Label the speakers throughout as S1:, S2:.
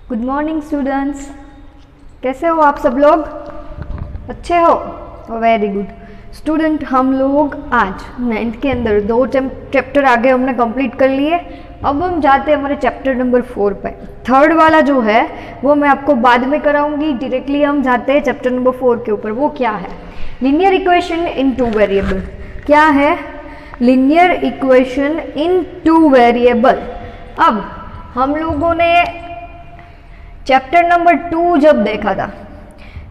S1: Good morning students, कैसे हो आप सब लोग? अच्छे हो? Very good student. हम लोग आज 9th के अंदर 2 चैप्टर आगे हमने कंप्लीट कर लिए। अब हम जाते हैं हमारे चैप्टर नंबर 4 पे। थर्ड वाला जो है वो मैं आपको बाद में कराऊंगी। डायरेक्टली हम जाते हैं चैप्टर नंबर 4 के ऊपर। वो क्या है? Linear equation in 2 variable. क्या है? Linear equation in 2 variable. अब हम लोगों ने चैप्टर नंबर 2 जब देखा था,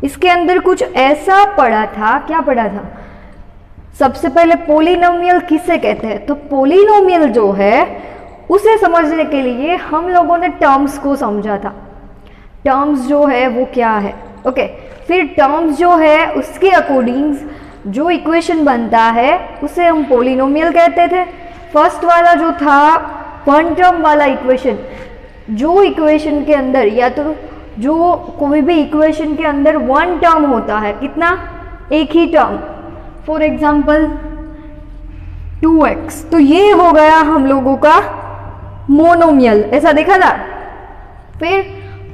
S1: इसके अंदर कुछ ऐसा पढ़ा था। क्या पढ़ा था? सबसे पहले पोलिनोमियल किसे कहते हैं? तो पोलिनोमियल जो है उसे समझने के लिए हम लोगों ने टर्म्स को समझा था। टर्म्स जो है वो क्या है? ओके, फिर टर्म्स जो है उसके अकॉर्डिंग जो इक्वेशन बनता है उसे हम पोलिनोमियल कहते थे। फर्स्ट वाला जो था वन टर्म वाला इक्वेशन, जो इक्वेशन के अंदर या तो जो कोई भी इक्वेशन के अंदर वन टर्म होता है, कितना? एक ही टर्म। फॉर एग्जाम्पल 2x, तो ये हो गया हम लोगों का मोनोमियल। ऐसा देखा था। फिर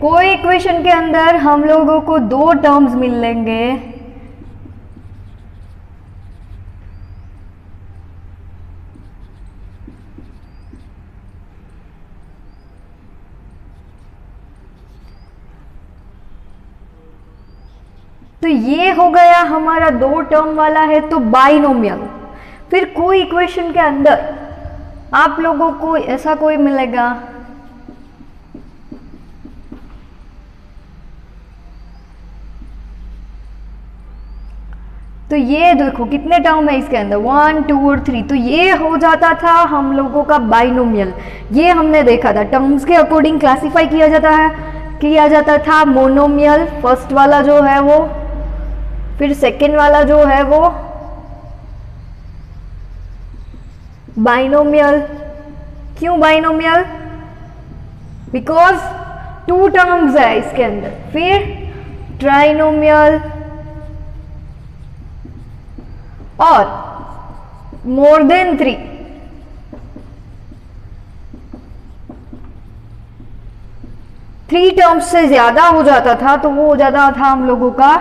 S1: कोई इक्वेशन के अंदर हम लोगों को 2 टर्म्स मिलेंगे, तो ये हो गया हमारा 2 टर्म वाला है तो बाइनोमियल। फिर कोई इक्वेशन के अंदर आप लोगों को ऐसा कोई मिलेगा, तो ये देखो कितने टर्म है इसके अंदर, 1 2 और 3, तो ये हो जाता था हम लोगों का बाइनोमियल। ये हमने देखा था। टर्म्स के अकॉर्डिंग क्लासिफाई किया जाता था मोनोमियल, फर्स्ट वाला जो है वो, फिर सेकेंड वाला जो है वो बाइनोमियल। क्यों बाइनोमियल? बिकॉज 2 टर्म्स है इसके अंदर। फिर ट्राइनोमियल और मोर देन 3। थ्री टर्म्स से ज्यादा हो जाता था तो वो हो जाता था हम लोगों का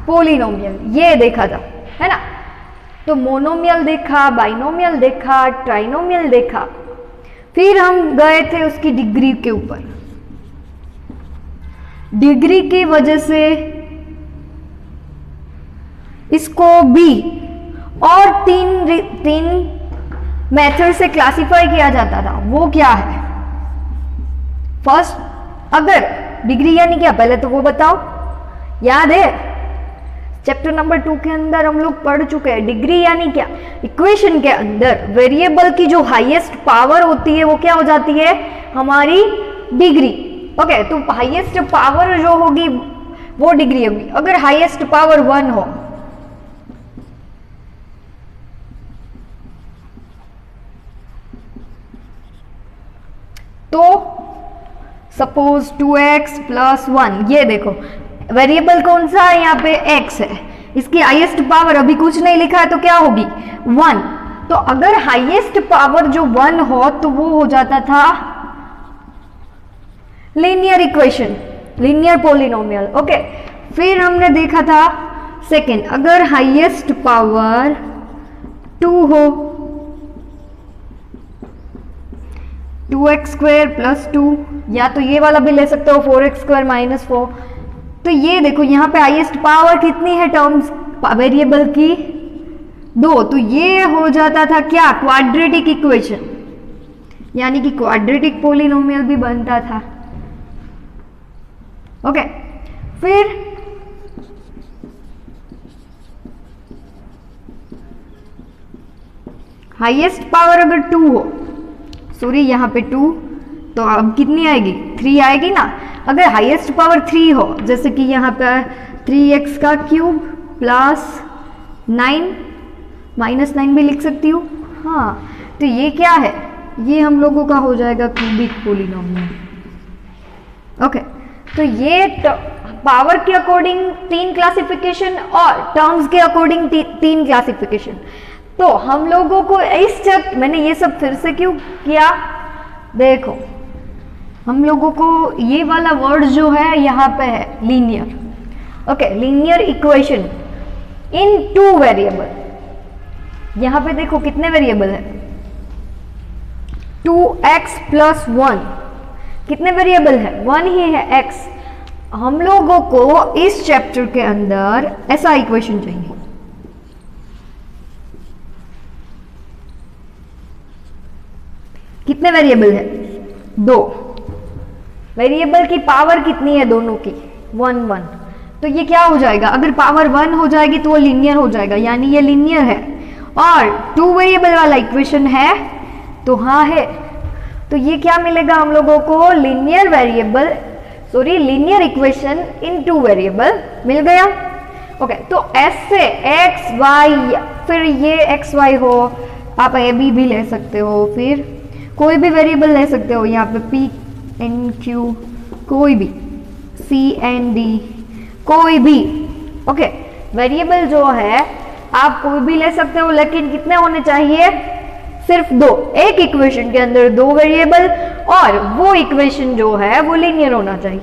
S1: पोलिनोमियल। ये देखा था, है ना? तो मोनोमियल देखा, बाइनोमियल देखा, ट्राइनोमियल देखा। फिर हम गए थे उसकी डिग्री के ऊपर। डिग्री की वजह से इसको भी और तीन मेथड से क्लासिफाई किया जाता था। वो क्या है? फर्स्ट, अगर डिग्री यानी क्या, पहले तो वो बताओ। याद है? चैप्टर नंबर 2 के अंदर हम लोग पढ़ चुके हैं। डिग्री यानी क्या? इक्वेशन के अंदर वेरिएबल की जो हाईएस्ट पावर होती है वो क्या हो जाती है? हमारी डिग्री। ओके, तो हाईएस्ट पावर जो होगी वो डिग्री होगी। अगर हाईएस्ट पावर 1 हो तो सपोज 2x + 1, ये देखो वेरिएबल कौन सा है? यहाँ पे x है। इसकी हाईएस्ट पावर अभी कुछ नहीं लिखा है तो क्या होगी? 1। तो अगर हाईएस्ट पावर जो 1 हो तो वो हो जाता था linear equation, linear polynomial. Okay, फिर हमने देखा था सेकेंड, अगर हाईएस्ट पावर 2 हो, 2x² + 2, या तो ये वाला भी ले सकते हो 4x² - 4। तो ये देखो यहाँ पे हाईएस्ट पावर कितनी है टर्म्स वेरिएबल की? 2। तो ये हो जाता था क्या? क्वाड्रेटिक इक्वेशन, यानी कि क्वाड्रेटिक पोलिनोमियल भी बनता था। ओके, फिर हाईएस्ट पावर अगर 2 हो, सॉरी यहाँ पे 2, तो अब कितनी आएगी? 3 आएगी ना। अगर हाईएस्ट पावर 3 हो, जैसे कि यहाँ पर 3x³ + 9 -9 भी लिख सकती हूँ। हाँ, तो ये क्या है? ये हम लोगों का हो जाएगा क्यूबिक पोलिनोमियल। ओके, तो ये पावर के अकॉर्डिंग 3 क्लासिफिकेशन और टर्म्स के अकॉर्डिंग 3 क्लासिफिकेशन। तो हम लोगों को मैंने ये सब फिर से क्यों किया? देखो हम लोगों को ये वाला वर्ड जो है यहाँ पे है linear. Okay, linear equation in 2 variable. यहाँ पे देखो कितने वेरिएबल है, 2x + 1। कितने वेरिएबल है, 1 ही है, x। हम लोगों को इस चैप्टर के अंदर ऐसा इक्वेशन चाहिए। कितने वेरिएबल है, 2। वेरिएबल की पावर कितनी है दोनों की, 1 1। तो ये क्या हो जाएगा, अगर पावर 1 हो जाएगी तो वो लीनियर हो जाएगा, यानी ये लीनियर है। और 2 वेरिएबल वाला इक्वेशन है तो हाँ है। तो ये क्या मिलेगा हम लोगों को, लीनियर इक्वेशन इन 2 वेरिएबल मिल गया। ओके, तो ऐसे x y, फिर ये x y हो, आप a b भी ले सकते हो, फिर कोई भी वेरिएबल ले सकते हो, यहाँ पे p n q कोई भी, c n d कोई भी। ओके, वेरिएबल जो है आप कोई भी ले सकते हो, लेकिन कितने होने चाहिए, सिर्फ 2। एक इक्वेशन के अंदर 2 वेरिएबल, और वो इक्वेशन जो है वो लीनियर होना चाहिए।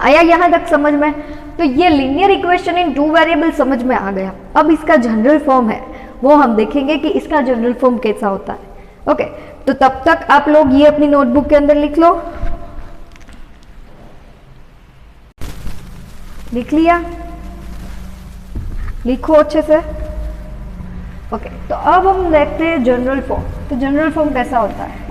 S1: आया यहाँ तक समझ में? तो ये लीनियर इक्वेशन इन 2 वेरिएबल समझ में आ गया। अब इसका जनरल फॉर्म है वो हम देखेंगे कि इसका जनरल फॉर्म कैसा होता है। ओके, तो तब तक आप लोग ये अपनी नोटबुक के अंदर लिख लो। लिख लिया? लिखो अच्छे से। ओके, तो अब हम देखते हैं जनरल फॉर्म। तो जनरल फॉर्म कैसा होता है,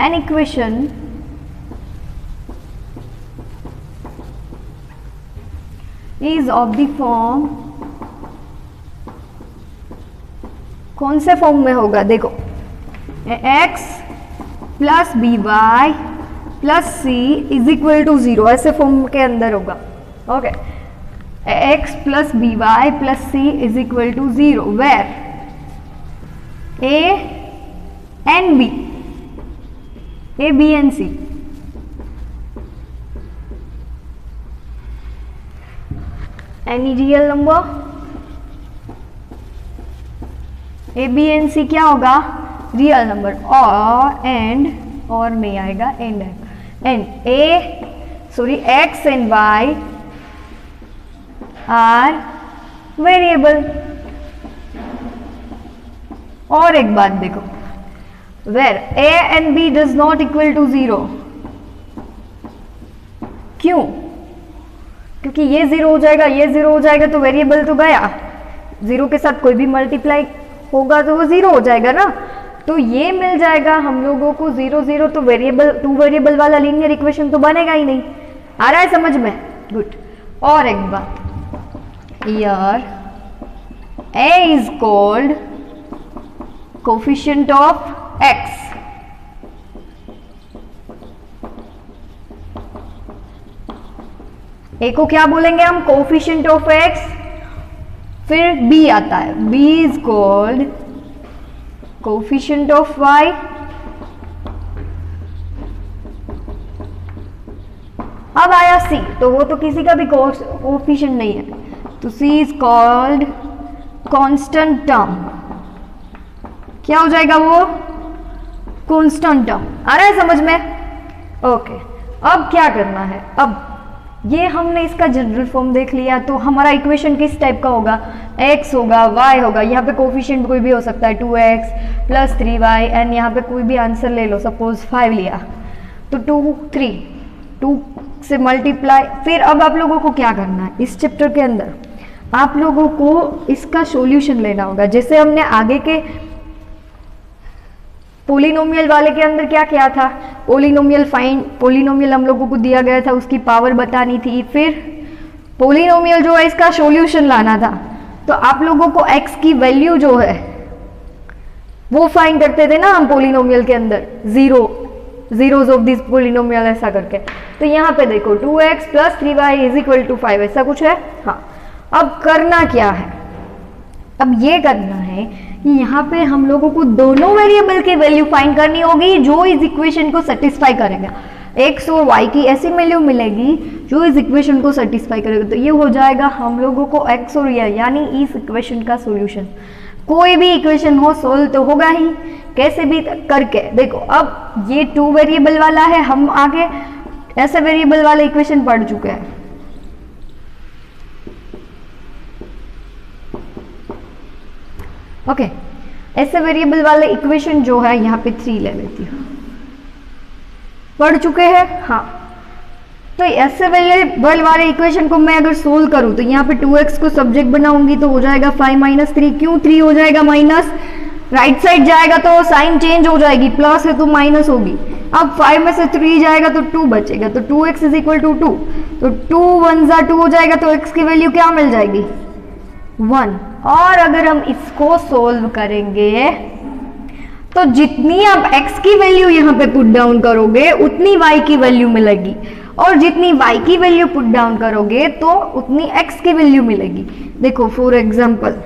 S1: an equation is of the form, कौन से फॉर्म में होगा, देखो x + by + c = 0, ऐसे फॉर्म के अंदर होगा। Okay, x + by + c = 0 where a and b, a b and c any real number, a b and c क्या होगा, रियल नंबर, और एंड, और में आएगा and, x and y are variable. और एक बात देखो, where a and b does not equal to 0, क्यों, क्योंकि ये 0 हो जाएगा, ये 0 हो जाएगा, तो वेरिएबल तो गया, 0 के साथ कोई भी मल्टीप्लाई होगा तो वो 0 हो जाएगा ना। तो ये मिल जाएगा हम लोगों को 0 0, तो वेरिएबल 2 वेरिएबल वाला लीनियर इक्वेशन तो बनेगा ही नहीं। आ रहा है समझ में? गुड। और एक बात, here a is called coefficient of x, a को क्या बोलेंगे हम, कोफिशिएंट ऑफ x। फिर b आता है, b is called coefficient of y। अब आया c, तो वो तो किसी का भी कोफिशिएंट नहीं है, तो c is called constant term. क्या हो जाएगा वो, कांस्टेंट टर्म। आ रहा है समझ में? ओके, अब क्या करना है, अब ये हमने इसका जनरल फॉर्म देख लिया, तो हमारा इक्वेशन किस टाइप का होगा, x होगा, y होगा, यहाँ पे कोफिशिएंट कोई भी हो सकता है, 2x + 3y, एंड यहाँ पे कोई भी आंसर ले लो, सपोज 5 लिया तो 2 3, 2 से मल्टीप्लाई। फिर अब आप लोगों को क्या करना है, इस चैप्टर के अंदर आप लोगों को इसका सॉल्यूशन लेना होगा। जैसे हमने आगे के पोलिनोमियल वाले के अंदर क्या किया था, पोलिनोमियल हम लोगों को दिया गया था, उसकी पावर बतानी थी, फिर पोलिनोमियल जो है इसका सॉल्यूशन लाना था। तो आप लोगों को x की वैल्यू जो है वो फाइंड करते थे ना हम पोलिनोमियल के अंदर, zeros ऑफ दिस पोलिनोमियल ऐसा करके। तो यहाँ पे देखो 2x + 3y = 5, ऐसा कुछ है। हाँ, अब करना क्या है, अब ये करना है कि यहाँ पे हम लोगों को दोनों वेरिएबल की वैल्यू फाइंड करनी होगी जो इस इक्वेशन को सेटिस्फाई करेगा। x और y की ऐसी वैल्यू मिलेगी जो इस इक्वेशन को सेटिस्फाई करेगा। तो ये हो जाएगा हम लोगों को x और y यानी इस इक्वेशन का सॉल्यूशन। कोई भी इक्वेशन हो सोल्व तो होगा ही कैसे भी करके। देखो अब ये 2 वेरिएबल वाला है, हम आगे ऐसे वेरिएबल वाले इक्वेशन पढ़ चुके हैं। ओके, ऐसे वेरिएबल वाले इक्वेशन जो है यहाँ पे 3 ले लेती हूँ, पढ़ चुके हैं। हाँ, तो ऐसे वेरिएबल वाले इक्वेशन को मैं अगर सोल्व करूँ तो यहाँ पे 2x को सब्जेक्ट बनाऊंगी तो हो जाएगा 5 - 3। क्यों 3 हो जाएगा माइनस, राइट साइड जाएगा तो साइन चेंज हो जाएगी, प्लस है तो माइनस होगी। अब 5 में से 3 जाएगा तो 2 बचेगा, तो 2x = 2। तो 2 1 = 2 हो जाएगा, तो x की वैल्यू क्या मिल जाएगी 1। और अगर हम इसको सोल्व करेंगे तो जितनी आप x की वैल्यू यहाँ पे पुट डाउन करोगे उतनी y की वैल्यू मिलेगी, और जितनी y की वैल्यू पुट डाउन करोगे तो उतनी x की वैल्यू मिलेगी। देखो फॉर एग्जांपल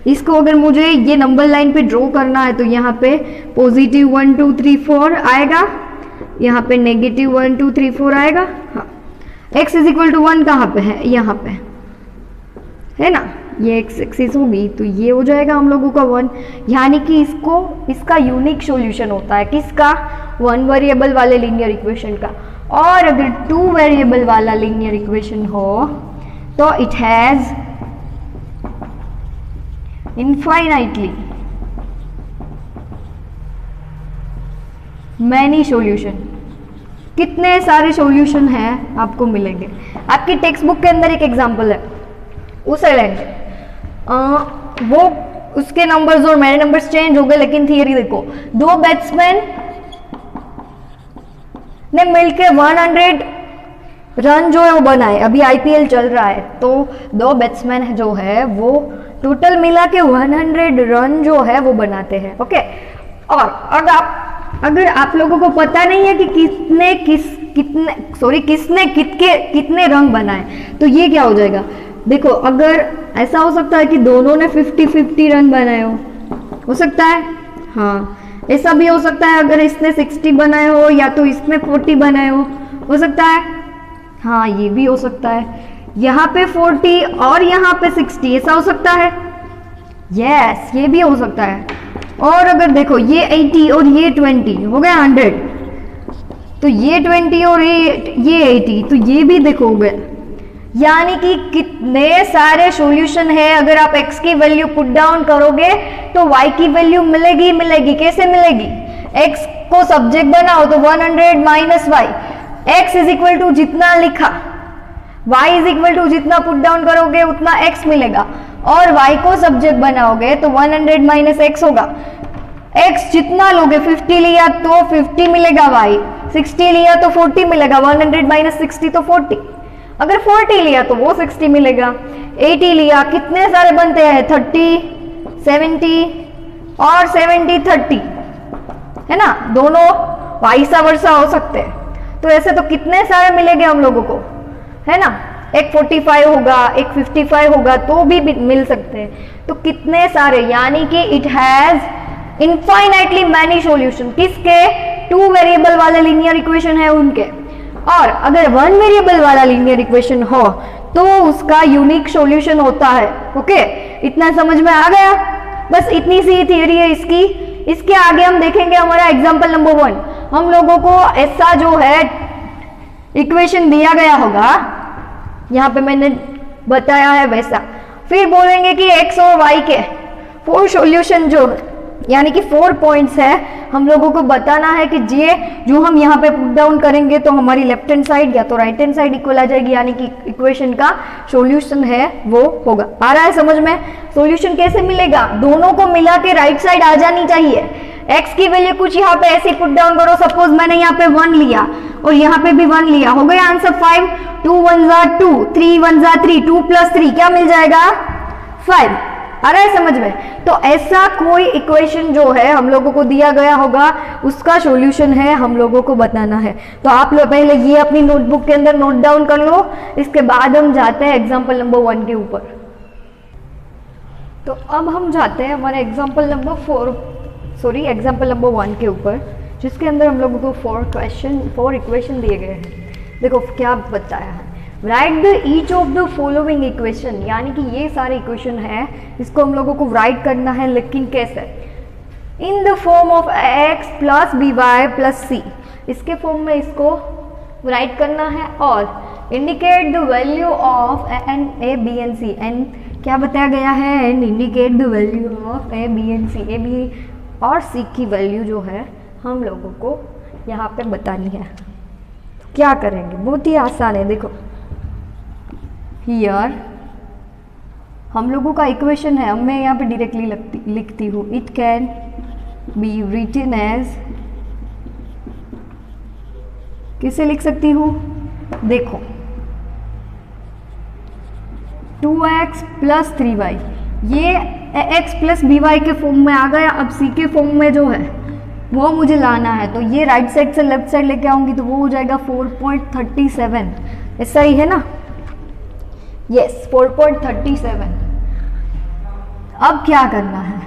S1: इसको अगर मुझे ये नंबर लाइन पे ड्रॉ करना है तो यहाँ पे पॉजिटिव 1 2 3 4 आएगा, यहाँ पे नेगेटिव 1 2 3 4 आएगा। हाँ, x = 1 कहाँ पे है, यहाँ पे है ना, ये x एक्सिस होगी तो ये हो जाएगा हम लोगों का 1। यानी कि इसका यूनिक सॉल्यूशन होता है किसका, 1 वेरिएबल वाले लीनियर इक्वेशन का। और अगर 2 वेरिएबल वाला लीनियर इक्वेशन हो तो it has infinitely many solution. कितने सारे सॉल्यूशन हैं आपको मिलेंगे। आपकी टेक्स्ट बुक के अंदर एक एग्जांपल है, उसे लेंगे, वो उसके नंबर्स और मेरे नंबर्स चेंज हो गए, लेकिन थियरी देखो, 2 बैट्समैन ने मिलकर 100 रन जो है वो बनाए। अभी आईपीएल चल रहा है तो 2 बैट्समैन जो है वो टोटल मिला के 100 रन जो है वो बनाते हैं। ओके, और अगर आप लोगों को पता नहीं है कि किसने कितने रन बनाए तो ये क्या हो जाएगा। देखो अगर ऐसा हो सकता है कि दोनों ने 50-50 रन बनाए हो सकता है। हाँ, ऐसा भी हो सकता है अगर इसने 60 बनाए हो या तो इसने 40 बनाए हो सकता है। हाँ, ये भी हो सकता है, यहाँ पे 40 और यहाँ पे 60, ऐसा हो सकता है। यस, ये भी हो सकता है। और अगर देखो ये 80 और ये 20 हो गया 100, तो ये 20 और ये 80, तो ये भी देखो हो गया। यानी कि कितने सारे सॉल्यूशन है। अगर आप x की वैल्यू पुट डाउन करोगे तो y की वैल्यू मिलेगी। कैसे मिलेगी, x को सब्जेक्ट बनाओ तो 100 माइनस y, x = जितना लिखा, y = जितना पुट डाउन करोगे उतना x मिलेगा, और y को सब्जेक्ट बनाओगे तो 100 माइनस x होगा। x जितना लोगे, 50 लिया तो 50 मिलेगा y, 60 लिया तो 40 मिलेगा, 100 माइनस 60 तो 40, अगर 40 लिया तो वो 60 मिलेगा, 80 लिया, कितने सारे बनते हैं 30, 70 और 70 30, है ना, दोनों वाइसा वर्सा हो सकते हैं। तो ऐसे तो कितने सारे मिलेंगे हम लोगों को, है ना, एक 45 होगा, एक 55 होगा तो भी मिल सकते हैं। तो कितने सारे, यानी कि it has infinitely many solution. किसके, 2 वेरिएबल वाले लीनियर इक्वेशन है उनके। और अगर 1 वेरिएबल वाला लीनियर इक्वेशन हो तो उसका यूनिक सॉल्यूशन होता है। ओके, इतना समझ में आ गया। बस इतनी सी थियरी है इसकी। इसके आगे हम देखेंगे हमारा एग्जांपल नंबर 1। हम लोगों को ऐसा जो है इक्वेशन दिया गया होगा, यहाँ पे मैंने बताया है वैसा, फिर बोलेंगे कि x और y के 4 सॉल्यूशन जो, यानी कि 4 पॉइंट्स है, हम लोगों को बताना है कि ये जो हम यहाँ पे पुट डाउन करेंगे तो हमारी लेफ्ट हैंड साइड या तो राइट हैंड साइड इक्वल आ जाएगी, यानी कि इक्वेशन का सॉल्यूशन है वो होगा। आ रहा है समझ में। सॉल्यूशन कैसे मिलेगा, दोनों को मिला के राइट साइड आ जानी चाहिए। x की वैल्यू कुछ यहाँ पे ऐसे पुट डाउन करो, सपोज मैंने यहाँ पे 1 लिया और यहाँ पे भी 1 लिया, हो गया आंसर 5। 2 1 = 2, 3 1 = 3, 2 + 3 क्या मिल जाएगा 5। आ रहा है समझ में। तो ऐसा कोई इक्वेशन जो है हम लोगों को दिया गया होगा, उसका सॉल्यूशन है हम लोगों को बताना है। तो आप लोग पहले ये अपनी नोटबुक के अंदर नोट डाउन कर लो, इसके बाद हम जाते हैं एग्जांपल नंबर 1 के ऊपर। तो अब हम जाते हैं हमारे एग्जांपल नंबर 1 के ऊपर। जिसके अंदर हम लोगों को 4 इक्वेशन दिए गए हैं। देखो क्या बताया है, right the each of the following equation, यानी कि ये सारे इक्वेशन है, इसको हम लोगों को राइट करना है, लेकिन कैसे? In the form of x plus B Y plus सी, इसके फॉर्म में इसको राइट करना है। और indicate the value of N A B N C, N क्या बताया गया है? N indicate the value of A B N C, A B और सी की वैल्यू जो है हम लोगों को यहाँ पे बतानी है। क्या करेंगे? बहुत ही आसान है। देखो हियर हम लोगों का इक्वेशन है, मैं यहाँ पे डायरेक्टली लिखती हूँ, it can be written as, किसे लिख सकती हूँ? देखो 2x प्लस 3y, ये x प्लस बी वाई के फॉर्म में आ गया। अब c के फॉर्म में जो है वो मुझे लाना है, तो ये राइट साइड से लेफ्ट साइड लेके आऊंगी तो वो हो जाएगा 4.37, ऐसा ही है ना? यस 4.37। अब क्या करना है?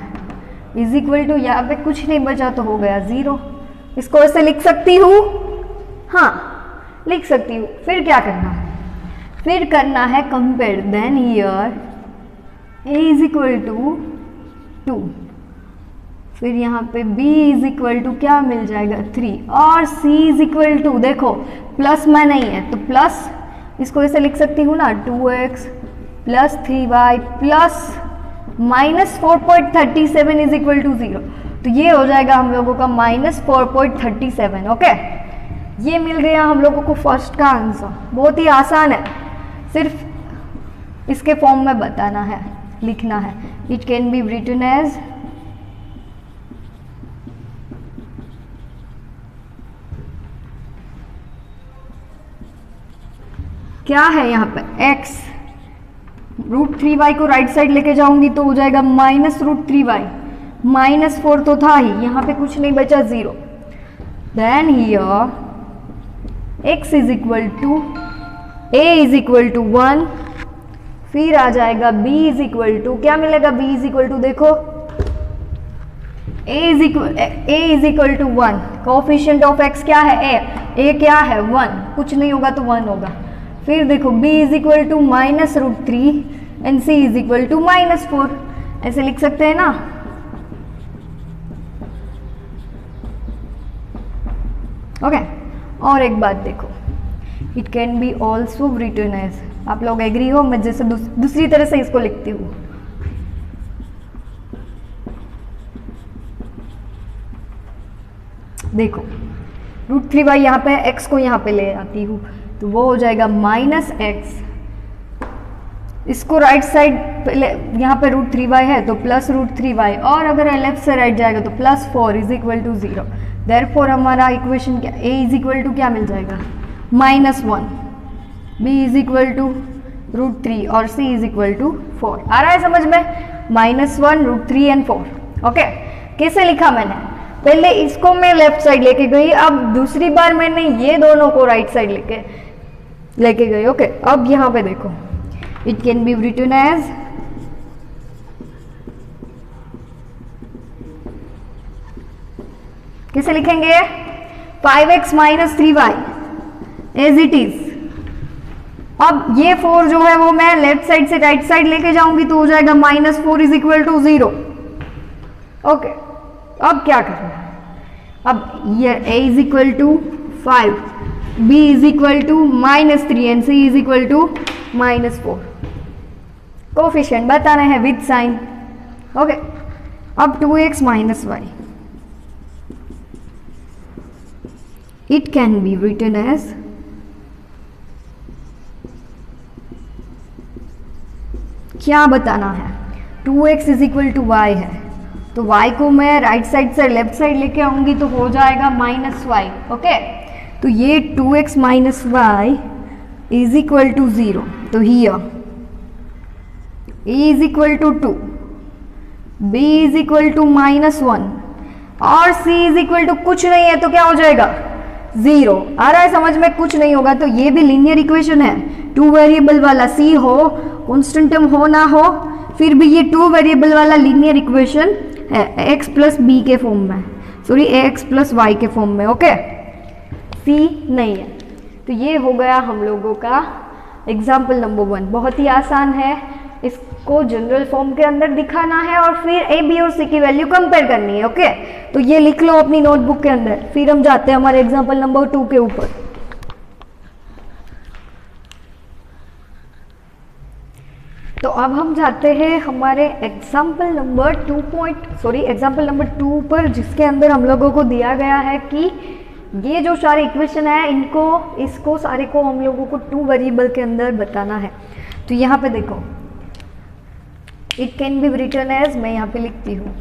S1: इज इक्वल टू, यहाँ पे कुछ नहीं बचा तो हो गया 0, इसको ऐसे लिख सकती हूँ, हाँ लिख सकती हूँ। फिर क्या करना है? फिर करना है compare, then here a is equal to 2, फिर यहाँ पे b इज इक्वल टू क्या मिल जाएगा 3, और c इज इक्वल टू, देखो प्लस में नहीं है तो प्लस, इसको ऐसे लिख सकती हूँ ना, 2x plus 3y plus minus 4.37 is equal to 0, तो ये हो जाएगा हम लोगों का माइनस 4.37। ओके, ये मिल गया हम लोगों को फर्स्ट का आंसर। बहुत ही आसान है, सिर्फ इसके फॉर्म में बताना है, लिखना है। It can be written as, क्या है यहाँ पे x, √3y को राइट साइड लेके जाऊंगी तो हो जाएगा माइनस √3y, माइनस 4 तो था ही, यहाँ पे कुछ नहीं बचा 0। Then here x is equal to, a is equal to 1, फिर आ जाएगा b इज इक्वल टू, क्या मिलेगा? b इज इक्वल टू, देखो a is equal to 1, coefficient of x क्या है? a क्या है? 1, कुछ नहीं होगा तो 1 होगा। फिर देखो b is equal to minus √3 and c is equal to minus 4, ऐसे लिख सकते हैं ना? ओके, और एक बात देखो, it can be also written as, आप लोग एग्री हो? मैं जैसे दूसरी तरह से इसको लिखती हूँ, देखो √3y, यहाँ पे x को यहाँ पे ले आती हूँ तो वो हो जाएगा माइनस x, इसको राइट साइड यहाँ पे √3y है तो प्लस √3y, और अगर लेफ्ट से राइट जाएगा तो plus 4 is equal to 0। Therefore हमारा इक्वेशन क्या, a इज इक्वल टू क्या मिल जाएगा? Minus 1, b is equal to √3 और c इज इक्वल टू 4। आ रहा है समझ में? -1 √3 एंड 4। ओके, कैसे लिखा मैंने? पहले इसको मैं लेफ्ट साइड लेके गई, अब दूसरी बार मैंने ये दोनों को राइट साइड लेके गई। ओके, अब यहाँ पे देखो, it can be written as, कैसे लिखेंगे? 5x minus 3y as it is. अब ये 4 जो है वो मैं लेफ्ट साइड से राइट साइड लेके जाऊंगी तो हो जाएगा -4 इज इक्वल टू 0। ओके, अब क्या करना है? अब ये a is equal to 5, b is equal to -3 and c is equal to -4। Coefficient बताना है विद साइन। ओके, अब 2x minus y, it can be written as, क्या बताना है? 2x is equal to y है तो y को मैं राइट साइड से लेफ्ट साइड लेके आऊंगी तो हो जाएगा -y। ओके, तो ये 2x minus y is equal to 0, तो here a is equal to 2, b is equal to -1 और c इज इक्वल टू कुछ नहीं है तो क्या हो जाएगा? 0। आ रहा है समझ में? कुछ नहीं होगा तो ये भी लीनियर इक्वेशन है, 2 वेरिएबल वाला, c हो कांस्टेंट टर्म हो ना हो, फिर भी ये 2 वेरिएबल वाला लीनियर इक्वेशन है x प्लस बी के फॉर्म में। सॉरी ए एक्स प्लस वाई के फॉर्म में, ओके। सी नहीं है। तो ये हो गया हम लोगों का एग्जाम्पल नंबर 1। बहुत ही आसान है, इसको जनरल फॉर्म के अंदर दिखाना है और फिर ए बी और सी की वैल्यू कंपेयर करनी है, ओके। तो ये लिख लो अपनी नोटबुक के अंदर। फिर हम जाते हैं हमारे एग्जाम्पल नंबर 2 के ऊपर। तो अब हम जाते हैं हमारे एग्जाम्पल नंबर 2 पर, जिसके अंदर हम लोगों को दिया गया है कि ये जो सारे इक्वेशन है इसको सारे को हम लोगों को 2 वेरिएबल के अंदर बताना है। तो यहाँ पे देखो, it can be written as, मैं यहाँ पे लिखती हूँ,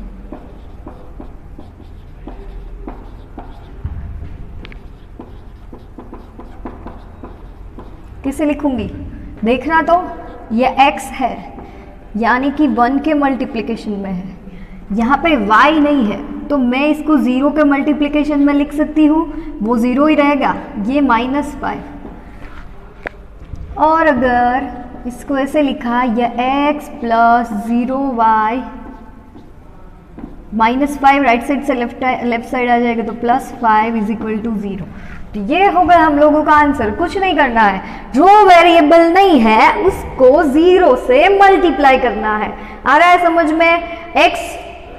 S1: किसे लिखूंगी देखना। तो ये x है यानी कि 1 के मल्टीप्लिकेशन में है, यहाँ पे y नहीं है तो मैं इसको 0 के मल्टीप्लिकेशन में लिख सकती हूँ, वो 0 ही रहेगा, ये -5। और अगर इसको ऐसे लिखा, ये x plus 0y -5 right side से लेफ्ट साइड आ जाएगा तो +5 इज इक्वल टू 0। तो ये होगा हम लोगों का आंसर। कुछ नहीं करना है, जो वेरिएबल नहीं है उसको 0 से मल्टीप्लाई करना है। आ रहा है समझ में? x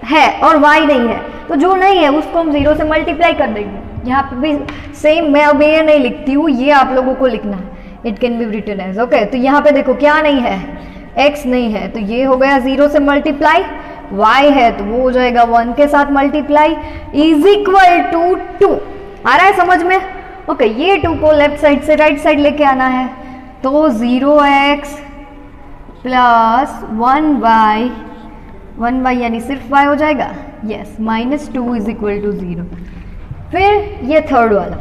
S1: है और y नहीं है, तो जो नहीं है उसको हम 0 से मल्टीप्लाई कर देंगे। यहाँ पे भी सेम, मैं अब ये नहीं लिखती हूँ, ये आप लोगों को लिखना है। It can be written as, okay. तो यहाँ पे देखो क्या नहीं है, x नहीं है तो ये हो गया 0 से मल्टीप्लाई, y है तो वो हो जाएगा 1 के साथ मल्टीप्लाई इज इक्वल टू 2। आ रहा है समझ में? ओके, ये 2 को लेफ्ट साइड से राइट साइड लेके आना है, तो 0x प्लस 1y यानी सिर्फ y हो जाएगा, यस, -2 इज इक्वल टू 0। फिर ये थर्ड वाला,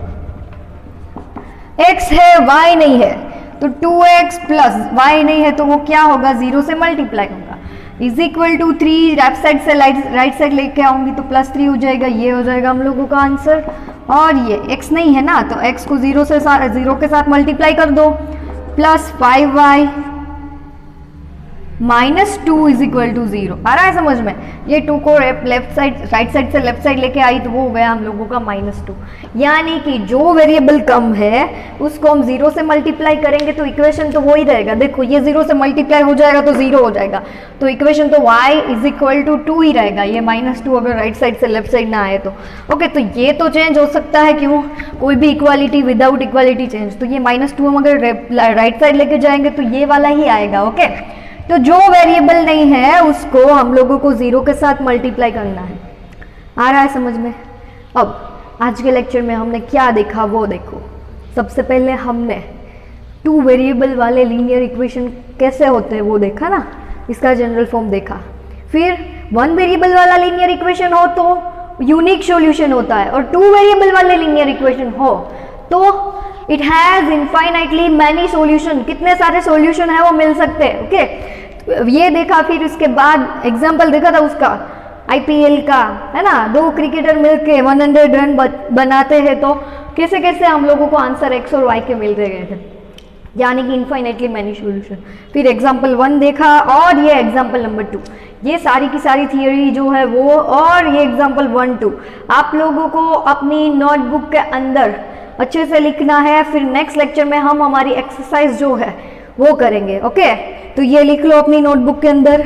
S1: x है y नहीं है, तो 2x प्लस y नहीं है तो वो क्या होगा, 0 से मल्टीप्लाई होगा, is equal to 3। Left side से राइट साइड लेके आऊंगी तो +3 हो जाएगा, ये हो जाएगा हम लोगों का आंसर। और ये x नहीं है ना, तो x को 0 के साथ मल्टीप्लाई कर दो, plus 5y -2 is equal to 0। आ रहा है समझ में? ये 2 को राइट साइड से लेफ्ट साइड लेके आई तो वो हो गया हम लोगों का -2। यानी कि जो वेरिएबल कम है उसको हम 0 से मल्टीप्लाई करेंगे तो इक्वेशन तो वो ही रहेगा। देखो ये 0 से मल्टीप्लाई हो जाएगा तो 0 हो जाएगा, तो इक्वेशन तो y इज इक्वल टू 2 ही रहेगा। ये -2 अगर राइट साइड से लेफ्ट साइड ना आए तो ओके। तो ये तो चेंज हो सकता है, क्यों? कोई भी इक्वालिटी विदाउट इक्वालिटी चेंज। तो ये -2 हम अगर राइट साइड लेके जाएंगे तो ये वाला ही आएगा, ओके। तो जो वेरिएबल नहीं है उसको हम लोगों को 0 के साथ मल्टीप्लाई करना है। आ रहा है समझ में? अब आज के लेक्चर में हमने क्या देखा वो देखो। सबसे पहले हमने 2 वेरिएबल वाले लीनियर इक्वेशन कैसे होते हैं वो देखा ना, इसका जनरल फॉर्म देखा। फिर 1 वेरिएबल वाला लीनियर इक्वेशन हो तो यूनिक सॉल्यूशन होता है, और 2 वेरिएबल वाले लीनियर इक्वेशन हो तो it has infinitely many solution. कितने सारे सॉल्यूशन है वो मिल सकते हैं, ओके। ये देखा, फिर उसके बाद एग्जांपल देखा था उसका IPL का, है ना, 2 क्रिकेटर मिलके 100 रन बनाते हैं तो कैसे कैसे हम लोगों को आंसर x और y के मिल गए थे, यानी कि इनफाइनाइटली मैनी सॉल्यूशन। फिर एग्जांपल 1 देखा और ये एग्जांपल नंबर 2, ये सारी की सारी थियोरी जो है वो, और ये एग्जांपल 1, 2 आप लोगों को अपनी नोटबुक के अंदर अच्छे से लिखना है। फिर नेक्स्ट लेक्चर में हम हमारी एक्सरसाइज जो है वो करेंगे, ओके। तो ये लिख लो अपनी नोटबुक के अंदर।